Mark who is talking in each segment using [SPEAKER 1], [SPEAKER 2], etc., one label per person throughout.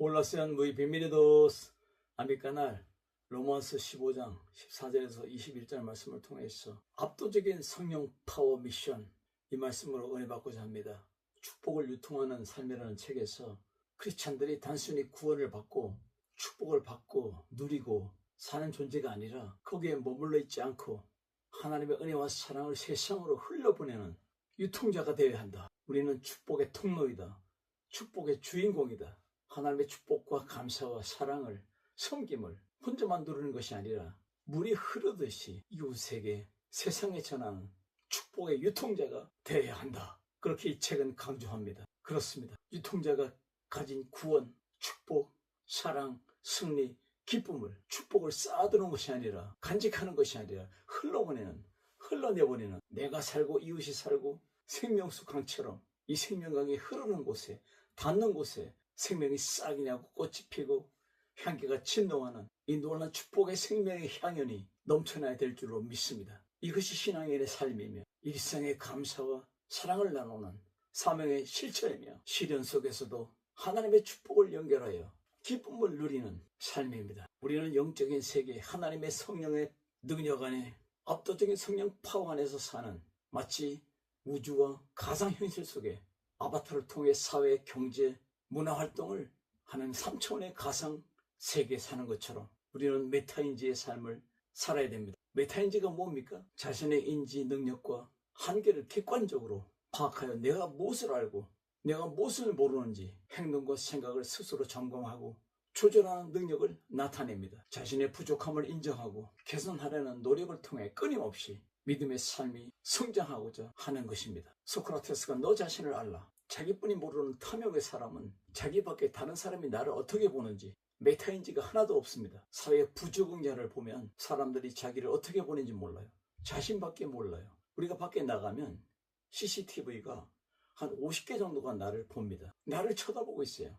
[SPEAKER 1] Hola, sean muy bienvenidos a mi canal. 로마서 15장 14절에서 21절 말씀을 통해서 압도적인 성령 파워 미션, 이 말씀으로 은혜 받고자 합니다. 축복을 유통하는 삶이라는 책에서 크리스찬들이 단순히 구원을 받고 축복을 받고 누리고 사는 존재가 아니라 거기에 머물러 있지 않고 하나님의 은혜와 사랑을 세상으로 흘려보내는 유통자가 되어야 한다. 우리는 축복의 통로이다. 축복의 주인공이다. 하나님의 축복과 감사와 사랑을, 섬김을 혼자만 누리는 것이 아니라 물이 흐르듯이 이웃에게, 세상에 전하는 축복의 유통자가 되어야 한다. 그렇게 이 책은 강조합니다. 그렇습니다. 유통자가 가진 구원, 축복, 사랑, 승리, 기쁨을, 축복을 쌓아두는 것이 아니라, 간직하는 것이 아니라 흘러내보내는, 내가 살고 이웃이 살고 생명수 강처럼 이 생명강이 흐르는 곳에, 닿는 곳에 생명이 싹이 나고 꽃이 피고 향기가 진동하는 이 놀라운 축복의 생명의 향연이 넘쳐나야 될 줄로 믿습니다. 이것이 신앙인의 삶이며 일상의 감사와 사랑을 나누는 사명의 실천이며 시련 속에서도 하나님의 축복을 연결하여 기쁨을 누리는 삶입니다. 우리는 영적인 세계, 하나님의 성령의 능력 안에, 압도적인 성령 파워 안에서 사는, 마치 우주와 가상현실 속에 아바타를 통해 사회, 경제, 문화활동을 하는 3차원의 가상 세계에 사는 것처럼 우리는 메타인지의 삶을 살아야 됩니다. 메타인지가 뭡니까? 자신의 인지 능력과 한계를 객관적으로 파악하여 내가 무엇을 알고 내가 무엇을 모르는지 행동과 생각을 스스로 점검하고 조절하는 능력을 나타냅니다. 자신의 부족함을 인정하고 개선하려는 노력을 통해 끊임없이 믿음의 삶이 성장하고자 하는 것입니다. 소크라테스가 너 자신을 알라. 자기뿐이 모르는 탐욕의 사람은 자기밖에 다른 사람이 나를 어떻게 보는지 메타인지가 하나도 없습니다. 사회 부적응자를 보면 사람들이 자기를 어떻게 보는지 몰라요. 자신밖에 몰라요. 우리가 밖에 나가면 CCTV가 한 50개 정도가 나를 봅니다. 나를 쳐다보고 있어요.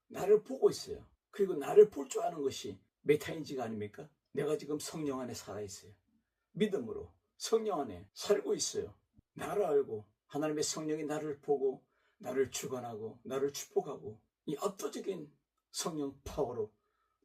[SPEAKER 1] 나를 보고 있어요. 그리고 나를 볼 줄 아는 것이 메타인지가 아닙니까? 내가 지금 성령 안에 살아있어요. 믿음으로 성령 안에 살고 있어요. 나를 알고 하나님의 성령이 나를 보고 나를 주관하고 나를 축복하고 이 압도적인 성령 파워로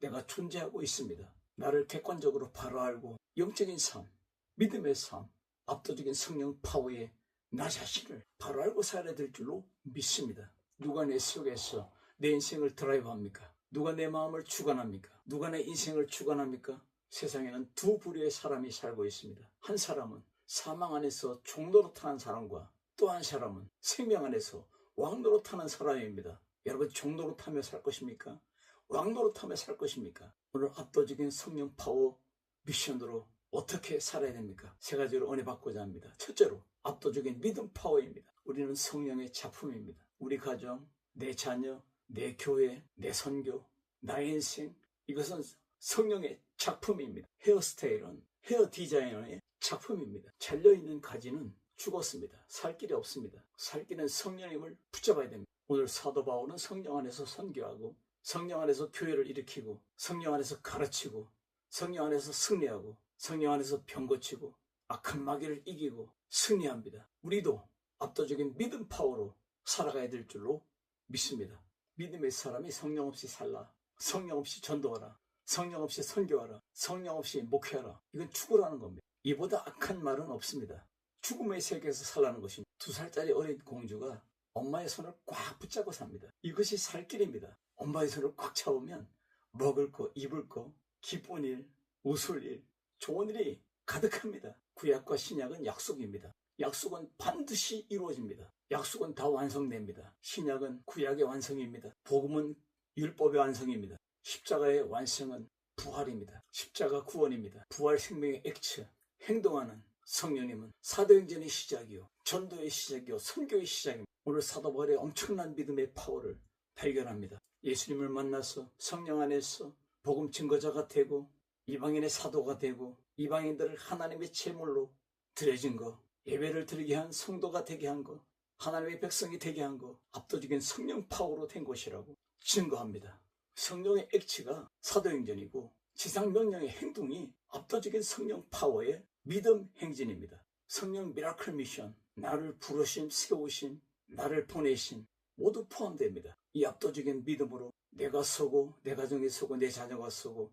[SPEAKER 1] 내가 존재하고 있습니다. 나를 객관적으로 바로 알고 영적인 삶, 믿음의 삶, 압도적인 성령 파워에 나 자신을 바로 알고 살아야 될 줄로 믿습니다. 누가 내 속에서 내 인생을 드라이브합니까? 누가 내 마음을 주관합니까? 누가 내 인생을 주관합니까? 세상에는 두 부류의 사람이 살고 있습니다. 한 사람은 사망 안에서 종노릇하는 사람과 또 한 사람은 생명 안에서 왕노릇하는 사람입니다. 여러분, 종노릇하며 살 것입니까? 왕노릇하며 살 것입니까? 오늘 압도적인 성령 파워 미션으로 어떻게 살아야 됩니까? 세 가지로 은혜 받고자 합니다. 첫째로 압도적인 믿음 파워입니다. 우리는 성령의 작품입니다. 우리 가정, 내 자녀, 내 교회, 내 선교, 나의 인생, 이것은 성령의 작품입니다. 헤어스타일은 헤어 디자이너의 작품입니다. 잘려있는 가지는 죽었습니다. 살 길이 없습니다. 살 길은 성령님을 붙잡아야 됩니다. 오늘 사도 바울은 성령 안에서 선교하고 성령 안에서 교회를 일으키고 성령 안에서 가르치고 성령 안에서 승리하고 성령 안에서 병 고치고 악한 마귀를 이기고 승리합니다. 우리도 압도적인 믿음 파워로 살아가야 될 줄로 믿습니다. 믿음의 사람이 성령 없이 살라. 성령 없이 전도하라. 성령 없이 선교하라. 성령 없이 목회하라. 이건 죽으라는 겁니다. 이보다 악한 말은 없습니다. 죽음의 세계에서 살라는 것입니다. 2살짜리 어린 공주가 엄마의 손을 꽉 붙잡고 삽니다. 이것이 살 길입니다. 엄마의 손을 꽉 잡으면 먹을 거, 입을 거, 기쁜 일, 웃을 일, 좋은 일이 가득합니다. 구약과 신약은 약속입니다. 약속은 반드시 이루어집니다. 약속은 다 완성됩니다. 신약은 구약의 완성입니다. 복음은 율법의 완성입니다. 십자가의 완성은 부활입니다. 십자가 구원입니다. 부활 생명의 액체, 행동하는 성령님은 사도행전의 시작이요, 전도의 시작이요, 선교의 시작입니다. 오늘 사도 바울의 엄청난 믿음의 파워를 발견합니다. 예수님을 만나서 성령 안에서 복음 증거자가 되고 이방인의 사도가 되고 이방인들을 하나님의 제물로 드려진 거, 예배를 드리게 한 성도가 되게 한 거, 하나님의 백성이 되게 한 거, 압도적인 성령 파워로 된 것이라고 증거합니다. 성령의 액치가 사도행전이고 지상 명령의 행동이 압도적인 성령 파워의 믿음 행진입니다. 성령 미라클 미션, 나를 부르심, 세우심, 나를 보내심 모두 포함됩니다. 이 압도적인 믿음으로 내가 서고, 내 가정이 서고, 내 자녀가 서고,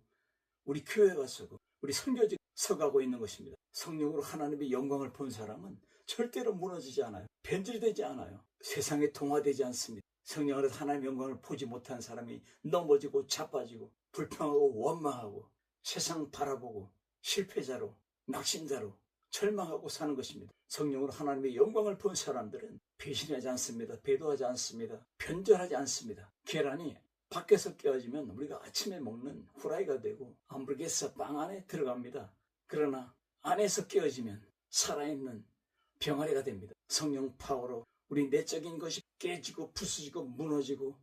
[SPEAKER 1] 우리 교회가 서고, 우리 선교지가 서가고 있는 것입니다. 성령으로 하나님의 영광을 본 사람은 절대로 무너지지 않아요. 변질되지 않아요. 세상에 동화되지 않습니다. 성령 안에서 하나님의 영광을 보지 못한 사람이 넘어지고 자빠지고 불평하고 원망하고 세상 바라보고 실패자로 낙심자로 절망하고 사는 것입니다. 성령으로 하나님의 영광을 본 사람들은 배신하지 않습니다. 배도하지 않습니다. 변절하지 않습니다. 계란이 밖에서 깨어지면 우리가 아침에 먹는 후라이가 되고 함부르게서 빵 안에 들어갑니다. 그러나 안에서 깨어지면 살아있는 병아리가 됩니다. 성령 파워로 우리 내적인 것이 깨지고 부수지고 무너지고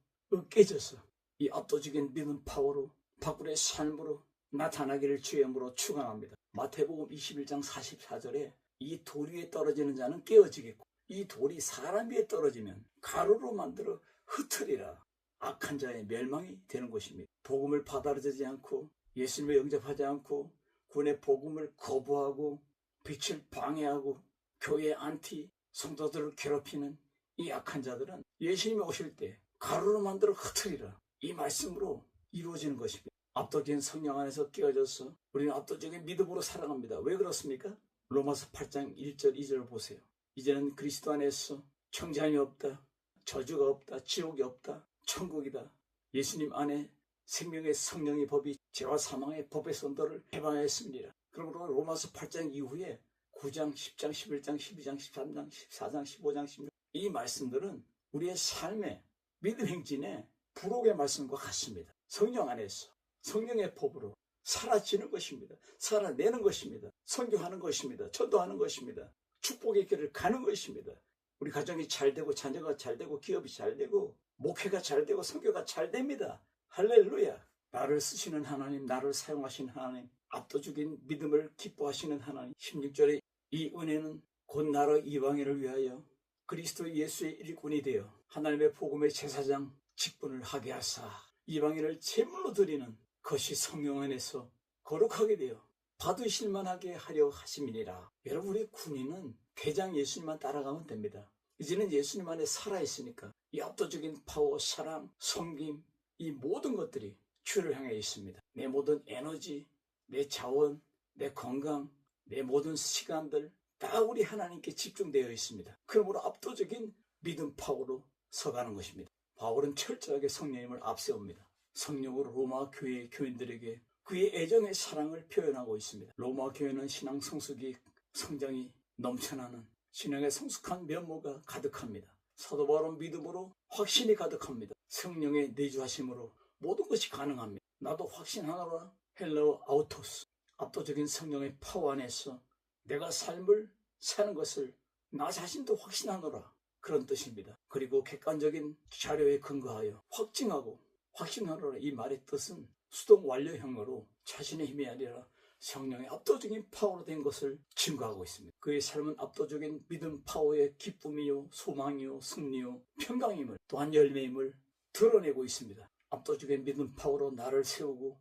[SPEAKER 1] 깨져서 이 압도적인 믿음 파워로 밖으로의 삶으로 나타나기를 주의 이름으로 축원합니다. 마태복음 21장 44절에 이 돌 위에 떨어지는 자는 깨어지겠고 이 돌이 사람 위에 떨어지면 가루로 만들어 흩으리라. 악한 자의 멸망이 되는 것입니다. 복음을 받아들이지 않고 예수님을 영접하지 않고 구원의 복음을 거부하고 빛을 방해하고 교회 안티 성도들을 괴롭히는 이 악한 자들은 예수님이 오실 때 가루로 만들어 흩으리라. 이 말씀으로 이루어지는 것입니다. 압도적인 성령 안에서 깨어져서 우리는 압도적인 믿음으로 살아갑니다. 왜 그렇습니까? 로마서 8장 1절 2절 보세요. 이제는 그리스도 안에서 청장이 없다. 저주가 없다. 지옥이 없다. 천국이다. 예수님 안에 생명의 성령의 법이 죄와 사망의 법의 선도를 해방했습니다. 그러므로 로마서 8장 이후에 9장, 10장, 11장, 12장, 13장, 14장, 15장, 16장 이 말씀들은 우리의 삶의 믿음 행진의 부록의 말씀과 같습니다. 성령 안에서 성령의 법으로 사라지는 것입니다. 살아내는 것입니다. 선교하는 것입니다. 전도하는 것입니다. 축복의 길을 가는 것입니다. 우리 가정이 잘 되고 자녀가 잘 되고 기업이 잘 되고 목회가 잘 되고 선교가 잘 됩니다. 할렐루야. 나를 쓰시는 하나님, 나를 사용하시는 하나님, 압도적인 믿음을 기뻐하시는 하나님. 16절에 이 은혜는 곧 나라 이방인을 위하여 그리스도 예수의 일꾼이 되어 하나님의 복음의 제사장 직분을 하게 하사 이방인을 제물로 드리는 것이 성령 안에서 거룩하게 되어 받으실 만하게 하려 하심이니라. 여러분, 우리 군인은 대장 예수님만 따라가면 됩니다. 이제는 예수님 안에 살아있으니까 이 압도적인 파워, 사랑, 섬김 이 모든 것들이 주를 향해 있습니다. 내 모든 에너지, 내 자원, 내 건강, 내 모든 시간들 다 우리 하나님께 집중되어 있습니다. 그러므로 압도적인 믿음 파워로 서가는 것입니다. 바울은 철저하게 성령님을 앞세웁니다. 성령으로 로마 교회 교인들에게 그의 애정의 사랑을 표현하고 있습니다. 로마 교회는 신앙 성숙이 성장이 넘쳐나는 신앙의 성숙한 면모가 가득합니다. 사도 바울은 믿음으로 확신이 가득합니다. 성령의 내주하심으로 모든 것이 가능합니다. 나도 확신하노라. 헬라어 아우토스. 압도적인 성령의 파워 안에서 내가 삶을 사는 것을 나 자신도 확신하노라. 그런 뜻입니다. 그리고 객관적인 자료에 근거하여 확증하고 확신하노라. 이 말의 뜻은 수동 완료형으로 자신의 힘이 아니라 성령의 압도적인 파워로 된 것을 증거하고 있습니다. 그의 삶은 압도적인 믿음 파워의 기쁨이요, 소망이요, 승리요, 평강임을 또한 열매임을 드러내고 있습니다. 압도적인 믿음 파워로 나를 세우고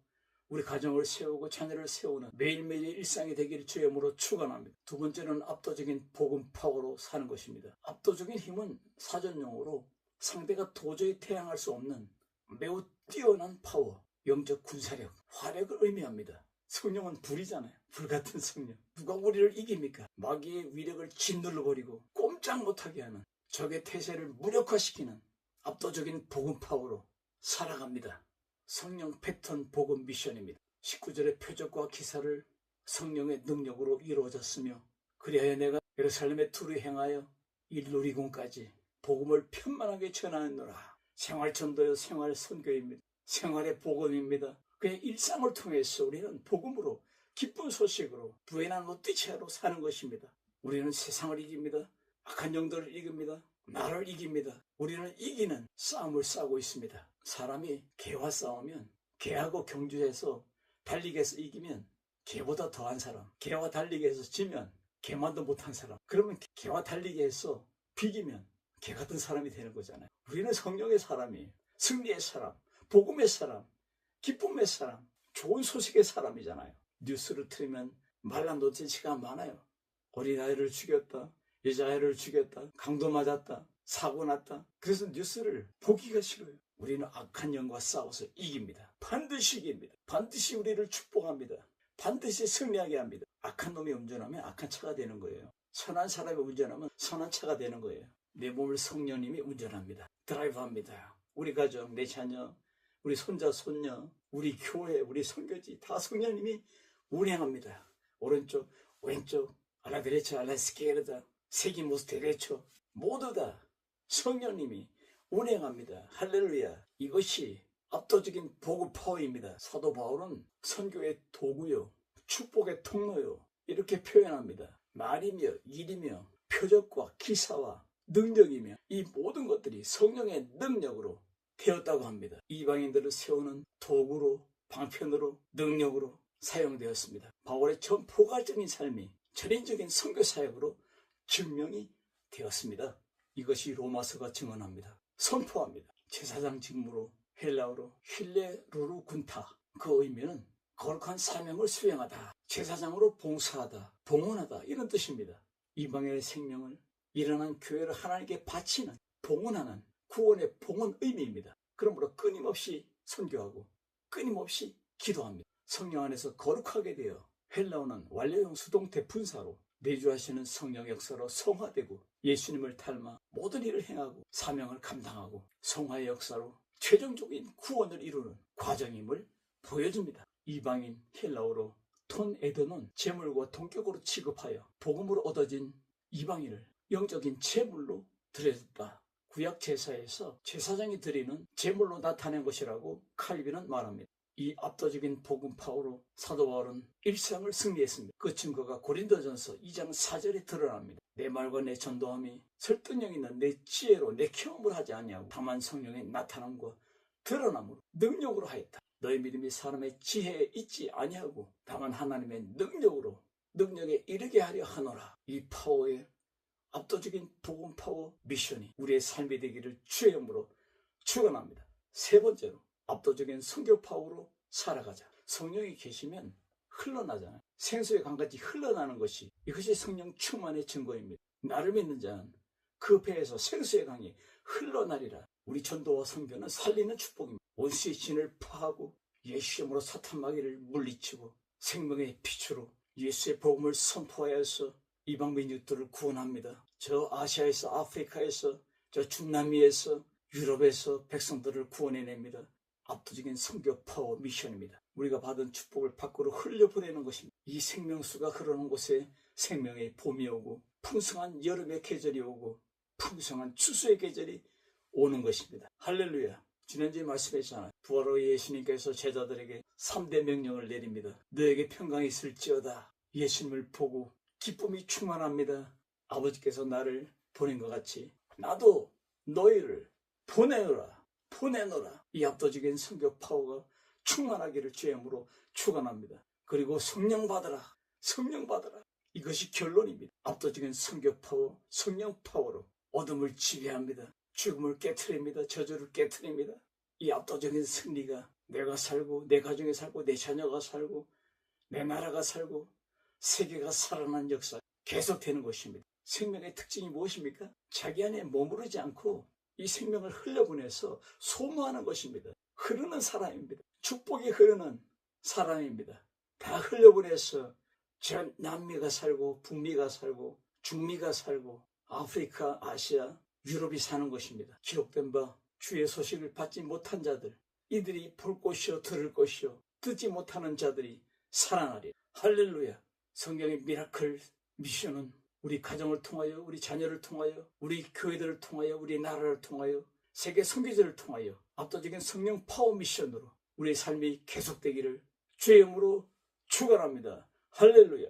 [SPEAKER 1] 우리 가정을 세우고 자녀를 세우는 매일매일의 일상이 되기를 주의 이름으로 축원합니다. 두 번째는 압도적인 복음 파워로 사는 것입니다. 압도적인 힘은 사전용어로 상대가 도저히 대항할 수 없는 매우 뛰어난 파워, 영적 군사력, 화력을 의미합니다. 성령은 불이잖아요. 불같은 성령. 누가 우리를 이깁니까? 마귀의 위력을 짓눌러버리고 꼼짝 못하게 하는 적의 태세를 무력화시키는 압도적인 복음 파워로 살아갑니다. 성령 패턴 복음 미션입니다. 19절의 표적과 기사를 성령의 능력으로 이루어졌으며 그리하여 내가 예루살렘에 두루 행하여 일누리공까지 복음을 편만하게 전하노라. 생활전도요, 생활선교입니다. 생활의 복음입니다. 그의 일상을 통해서 우리는 복음으로 기쁜 소식으로 부에나 노티치아로 사는 것입니다. 우리는 세상을 이깁니다. 악한 영들을 이깁니다. 나를 이깁니다. 우리는 이기는 싸움을 싸우고 있습니다. 사람이 개와 싸우면 개하고 경주해서 달리기해서 이기면 개보다 더한 사람, 개와 달리기해서 지면 개만도 못한 사람, 그러면 개와 달리기해서 비기면 개 같은 사람이 되는 거잖아요. 우리는 성령의 사람이에요. 승리의 사람, 복음의 사람, 기쁨의 사람, 좋은 소식의 사람이잖아요. 뉴스를 틀면 말란 노티치가 많아요. 어린아이를 죽였다, 여자아이를 죽였다, 강도 맞았다, 사고 났다. 그래서 뉴스를 보기가 싫어요. 우리는 악한 영과 싸워서 이깁니다. 반드시 이깁니다. 반드시 우리를 축복합니다. 반드시 승리하게 합니다. 악한 놈이 운전하면 악한 차가 되는 거예요. 선한 사람이 운전하면 선한 차가 되는 거예요. 내 몸을 성령님이 운전합니다. 드라이브합니다. 우리 가정, 내 자녀, 우리 손자, 손녀, 우리 교회, 우리 선교지 다 성령님이 운행합니다. 오른쪽, 왼쪽, 알라데레차, 알라스케르다, 세기모스 데레초 모두 다 성령님이 운행합니다. 할렐루야. 이것이 압도적인 복음 파워입니다. 사도 바울은 선교의 도구요, 축복의 통로요 이렇게 표현합니다. 말이며 일이며 표적과 기사와 능력이며 이 모든 것들이 성령의 능력으로 되었다고 합니다. 이방인들을 세우는 도구로, 방편으로, 능력으로 사용되었습니다. 바울의 전 포괄적인 삶이 전인적인 선교 사역으로 증명이 되었습니다. 이것이 로마서가 증언합니다. 선포합니다. 제사장 직무로 헬라어로 힐레루루 군타, 그 의미는 거룩한 사명을 수행하다, 제사장으로 봉사하다, 봉헌하다 이런 뜻입니다. 이방인의 생명을 일어난 교회를 하나님께 바치는 봉헌하는 구원의 봉헌 의미입니다. 그러므로 끊임없이 선교하고 끊임없이 기도합니다. 성령 안에서 거룩하게 되어 헬라어는 완료형 수동태 분사로 내주하시는 성령 역사로 성화되고 예수님을 닮아 모든 일을 행하고 사명을 감당하고 성화의 역사로 최종적인 구원을 이루는 과정임을 보여줍니다. 이방인 헬라어로 톤 에드는 제물과 동격으로 취급하여 복음으로 얻어진 이방인을 영적인 제물로 드렸다. 구약 제사에서 제사장이 드리는 제물로 나타낸 것이라고 칼빈은 말합니다. 이 압도적인 복음 파워로 사도 바울은 일상을 승리했습니다. 그 증거가 고린도전서 2장 4절에 드러납니다. 내 말과 내 전도함이 설득력 있는 내 지혜로 내 경험을 하지 아니하고 다만 성령의 나타남과 드러남으로 능력으로 하였다. 너희 믿음이 사람의 지혜에 있지 아니하고 다만 하나님의 능력으로 능력에 이르게 하려 하노라. 이 파워의 압도적인 복음 파워 미션이 우리의 삶이 되기를 주의 이름으로 축원합니다. 세 번째로 압도적인 선교 파워로 살아가자. 성령이 계시면 흘러나잖아요. 생수의 강같이 흘러나는 것이 이것이 성령 충만의 증거입니다. 나를 믿는 자는 그 배에서 생수의 강이 흘러나리라. 우리 전도와 선교는 살리는 축복입니다. 원수의 진을 파하고 예수 이름으로 사탄 마귀를 물리치고 생명의 빛으로 예수의 복음을 선포하여서 이방 민족들을 구원합니다. 저 아시아에서, 아프리카에서, 저 중남미에서, 유럽에서 백성들을 구원해냅니다. 압도적인 선교 파워 미션입니다. 우리가 받은 축복을 밖으로 흘려보내는 것입니다. 이 생명수가 흐르는 곳에 생명의 봄이 오고 풍성한 여름의 계절이 오고 풍성한 추수의 계절이 오는 것입니다. 할렐루야. 지난주에 말씀했잖아요. 부활의 예수님께서 제자들에게 3대 명령을 내립니다. 너에게 평강이 있을지어다. 예수님을 보고 기쁨이 충만합니다. 아버지께서 나를 보낸 것 같이 나도 너희를 보내노라. 이 압도적인 선교 파워가 충만하기를 주의 이름으로 축원합니다. 그리고 성령 받으라. 이것이 결론입니다. 압도적인 선교 파워, 성령 파워로 어둠을 지배합니다. 죽음을 깨트립니다. 저주를 깨트립니다. 이 압도적인 승리가 내가 살고 내 가정이 살고 내 자녀가 살고 내 나라가 살고 세계가 살아난 역사 계속되는 것입니다. 생명의 특징이 무엇입니까? 자기 안에 머무르지 않고 이 생명을 흘려보내서 소모하는 것입니다. 흐르는 사람입니다. 축복이 흐르는 사람입니다. 다 흘려보내서 전 남미가 살고 북미가 살고 중미가 살고 아프리카, 아시아, 유럽이 사는 것입니다. 기록된 바 주의 소식을 받지 못한 자들, 이들이 볼 것이요 들을 것이요 듣지 못하는 자들이 살아나리. 할렐루야. 성경의 미라클 미션은 우리 가정을 통하여, 우리 자녀를 통하여, 우리 교회들을 통하여, 우리 나라를 통하여, 세계 선교제를 통하여 압도적인 성령 파워 미션으로 우리의 삶이 계속되기를 주의 이름으로 축원합니다. 할렐루야.